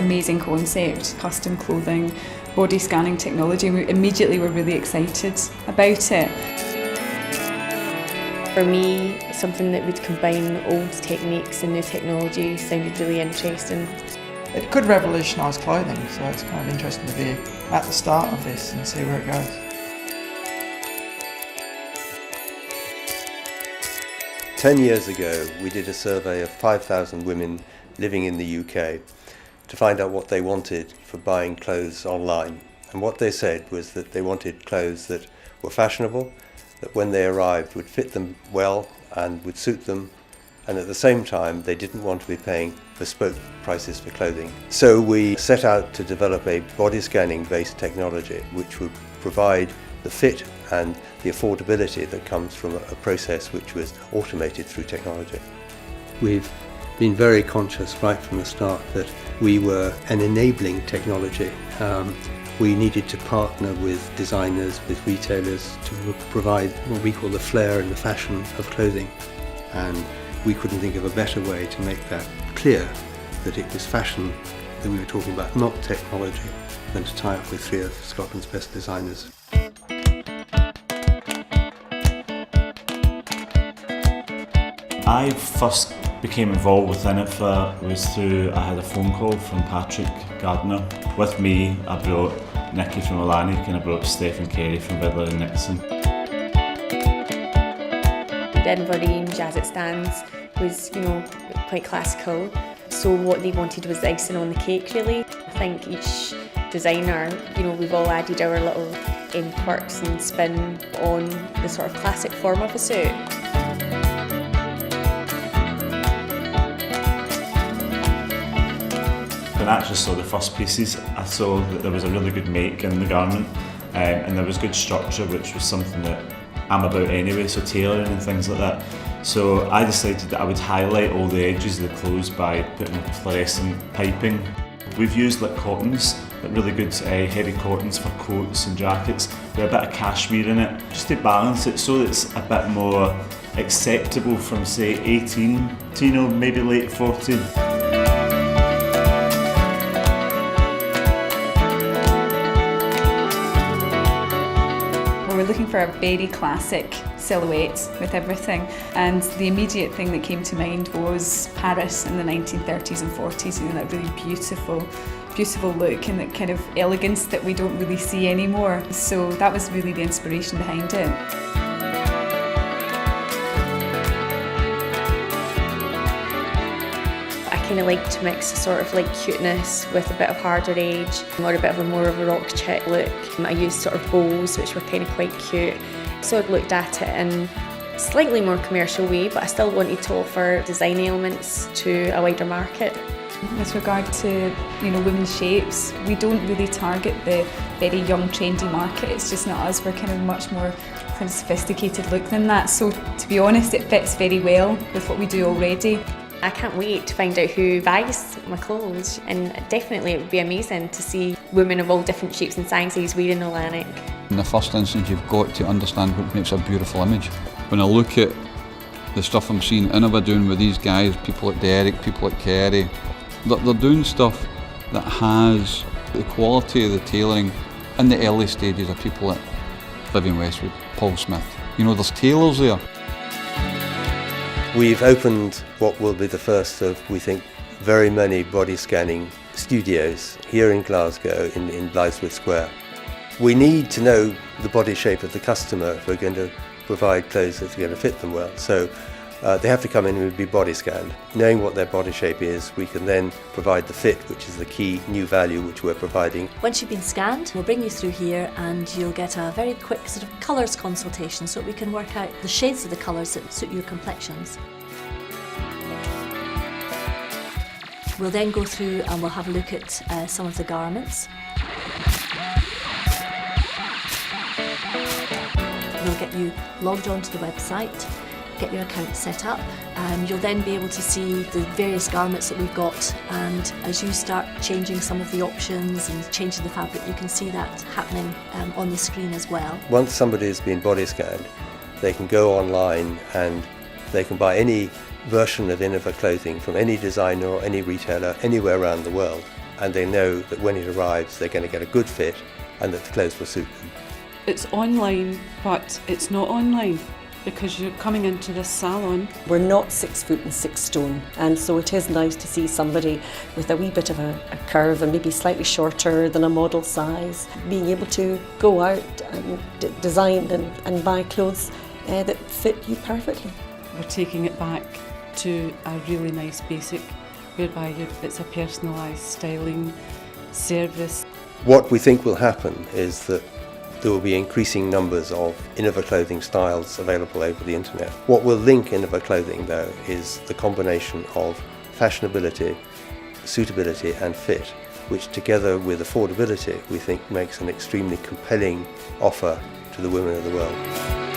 amazing concept, custom clothing, body scanning technology, and we immediately were really excited about it. For me, something that would combine old techniques and new technology sounded really interesting. It could revolutionise clothing, so it's kind of interesting to be at the start of this and see where it goes. Ten years ago, we did a survey of 5,000 women living in the UK to find out what they wanted for buying clothes online. And what they said was that they wanted clothes that were fashionable, that when they arrived would fit them well and would suit them, and at the same time they didn't want to be paying bespoke prices for clothing. So we set out to develop a body scanning based technology which would provide the fit and the affordability that comes from a process which was automated through technology. We've been very conscious right from the start that we were an enabling technology. We needed to partner with designers, with retailers to provide what we call the flair and the fashion of clothing. And we couldn't think of a better way to make that clear that it was fashion that we were talking about, not technology, than to tie up with three of Scotland's best designers. I first became involved with Innova was through, I had a phone call from Patrick Gardner. With me, I brought Nikki from Atlantic and I brought Stephen Carey from Bidler and Nixon. The Edinburgh range, as it stands, was, quite classical. So what they wanted was the icing on the cake, really. I think each designer, we've all added our little quirks and spin on the sort of classic form of a suit. When I actually saw the first pieces, I saw that there was a really good make in the garment, and there was good structure, which was something that I'm about anyway, so tailoring and things like that. So I decided that I would highlight all the edges of the clothes by putting fluorescent piping. We've used cottons, really good heavy cottons for coats and jackets with a bit of cashmere in it, just to balance it so that it's a bit more acceptable from say 18 to maybe late 40. We're looking for a very classic silhouette with everything, and the immediate thing that came to mind was Paris in the 1930s and 40s, that really beautiful look and that kind of elegance that we don't really see anymore. So that was really the inspiration behind it. I kind of like to mix sort of cuteness with a bit of harder edge, or a bit of more of a rock chick look. I used sort of bows, which were kind of quite cute. So I've looked at it in a slightly more commercial way, but I still wanted to offer design elements to a wider market. With regard to women's shapes, we don't really target the very young trendy market. It's just not us. We're kind of much more kind of sophisticated look than that. So to be honest, it fits very well with what we do already. I can't wait to find out who buys my clothes, and definitely it would be amazing to see women of all different shapes and sizes wearing Atlantic. In the first instance, you've got to understand what makes a beautiful image. When I look at the stuff I'm seeing Innova doing with these guys, people like Derek, people like Kerry, they're doing stuff that has the quality of the tailoring in the early stages of people like Vivienne Westwood, Paul Smith. There's tailors there. We've opened what will be the first of, we think, very many body scanning studios here in Glasgow in Blythswood Square. We need to know the body shape of the customer if we're going to provide clothes that are going to fit them well. So they have to come in and be body scanned. Knowing what their body shape is, we can then provide the fit, which is the key new value which we're providing. Once you've been scanned, we'll bring you through here and you'll get a very quick sort of colours consultation so we can work out the shades of the colours that suit your complexions. We'll then go through and we'll have a look at some of the garments. We'll get you logged onto the website, get your account set up. You'll then be able to see the various garments that we've got, and as you start changing some of the options and changing the fabric, you can see that happening on the screen as well. Once somebody has been body scanned, they can go online and they can buy any version of Innova clothing from any designer or any retailer anywhere around the world. and they know that when it arrives they're going to get a good fit and that the clothes will suit them. It's online, but it's not online because you're coming into this salon. We're not 6 foot and 6 stone, and so it is nice to see somebody with a wee bit of a curve and maybe slightly shorter than a model size, being able to go out and design and buy clothes that fit you perfectly. We're taking it back to a really nice basic whereby it's a personalised styling service. What we think will happen is that there will be increasing numbers of Innova clothing styles available over the internet. What will link Innova clothing though is the combination of fashionability, suitability and fit, which together with affordability we think makes an extremely compelling offer to the women of the world.